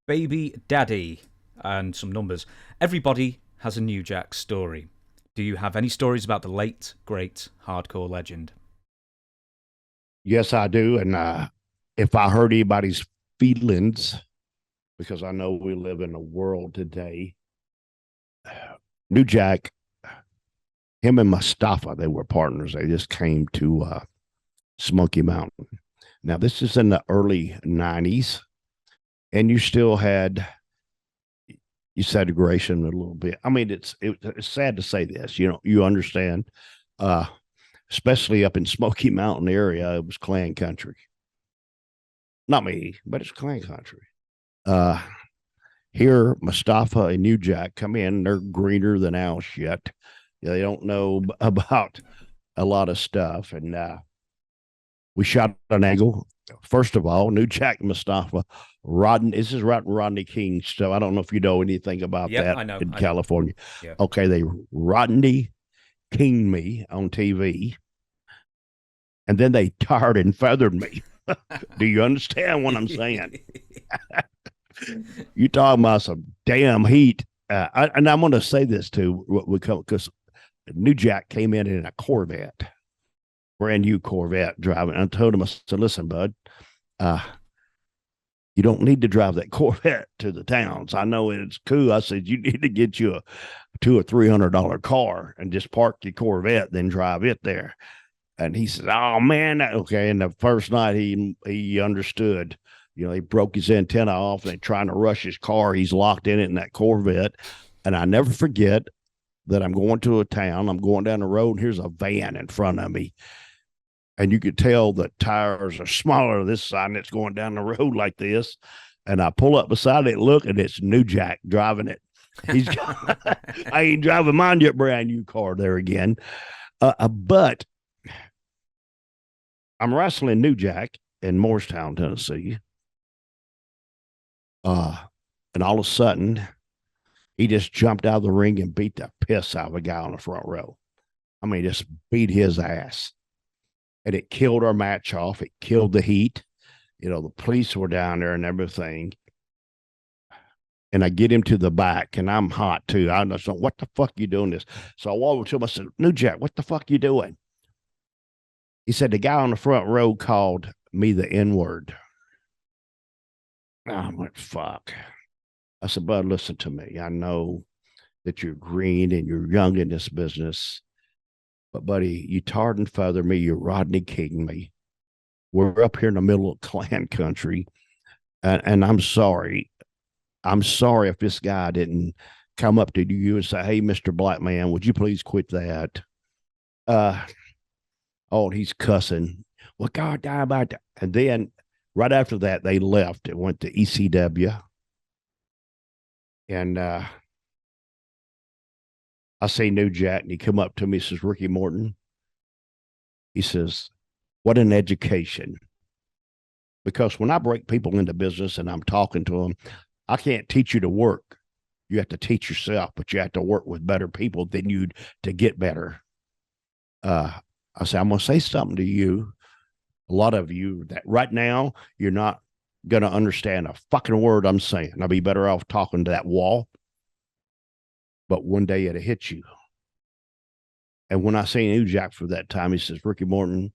Baby Daddy, and some numbers. Everybody has a New Jack story. Do you have any stories about the late, great hardcore legend? Yes, I do. And if I hurt anybody's feelings, because I know we live in a world today, New Jack, him and Mustafa, they were partners. They just came to Smoky Mountain. Now, this is in the early 90s, and you still had you segregation a little bit. I mean, it's sad to say this, you understand, uh, especially up in Smoky Mountain area, it was clan country. Not me, but it's clan country. Uh, Here, Mustafa and New Jack come in. They're greener than owl shit. They don't know about a lot of stuff. And we shot an angle. First of all, New Jack and Mustafa, this is Rodney King stuff. I don't know if you know anything about Yep, that I know. in I know. California. Yeah. Okay, they Rodney King me on TV, and then they tarred and feathered me. Do you understand what I'm saying? You talking about some damn heat. And I'm going to say this too, because New Jack came in a Corvette, brand new Corvette driving. I told him, I said, listen, bud, uh, you don't need to drive that Corvette to the towns. I know it's cool. I said, you need to get you a $200 or $300 car and just park your Corvette, then drive it there. And he said, oh man, okay. And the first night he understood. He broke his antenna off and they're trying to rush his car. He's locked in it in that Corvette. And I never forget that I'm going to a town. I'm going down the road, and here's a van in front of me. And you could tell the tires are smaller this side, and it's going down the road like this. And I pull up beside it, look, and it's New Jack driving it. I ain't driving mine yet, brand new car there again. But I'm wrestling New Jack in Morristown, Tennessee. And all of a sudden, he just jumped out of the ring and beat the piss out of a guy on the front row. I mean, just beat his ass. And it killed our match off. It killed the heat. The police were down there and everything. And I get him to the back, and I'm hot too. I just don't, what the fuck you doing this? So I walk up to him. I said, New Jack, what the fuck you doing? He said, the guy on the front row called me the N-word. I went, fuck. I said, bud, listen to me. I know that you're green and you're young in this business, but buddy, you tarred and feathered me. You Rodney King me. We're up here in the middle of clan country, and I'm sorry. I'm sorry if this guy didn't come up to you and say, hey, Mr. Black Man, would you please quit that? Oh, he's cussing. Well, God, die about that. And then right after that, they left. It went to ECW. And I say New Jack, and he come up to me, says, Ricky Morton. He says, what an education. Because when I break people into business and I'm talking to them, I can't teach you to work. You have to teach yourself, but you have to work with better people than you to get better. I say, I'm going to say something to you. A lot of you that right now, you're not going to understand a fucking word I'm saying. I'll be better off talking to that wall. But one day it'll hit you. And when I say New Jack for that time, he says, Ricky Morton,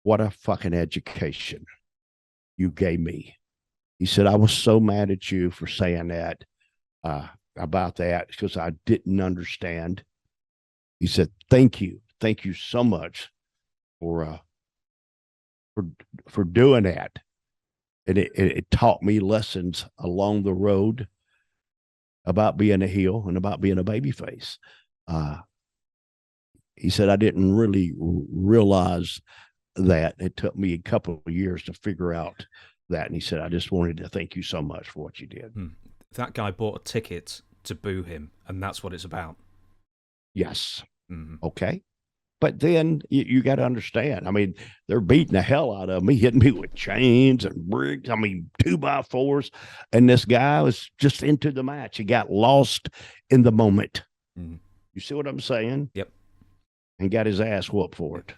what a fucking education you gave me. He said, I was so mad at you for saying that about that because I didn't understand. He said, thank you. Thank you so much for doing that. And it taught me lessons along the road about being a heel and about being a baby face. He said, I didn't really realize that. It took me a couple of years to figure out that. And he said, I just wanted to thank you so much for what you did. That guy bought a ticket to boo him, and that's what it's about. Yes. Okay. But then you got to understand. I mean, they're beating the hell out of me, hitting me with chains and bricks. I mean, 2x4s. And this guy was just into the match. He got lost in the moment. You see what I'm saying? Yep. And got his ass whooped for it.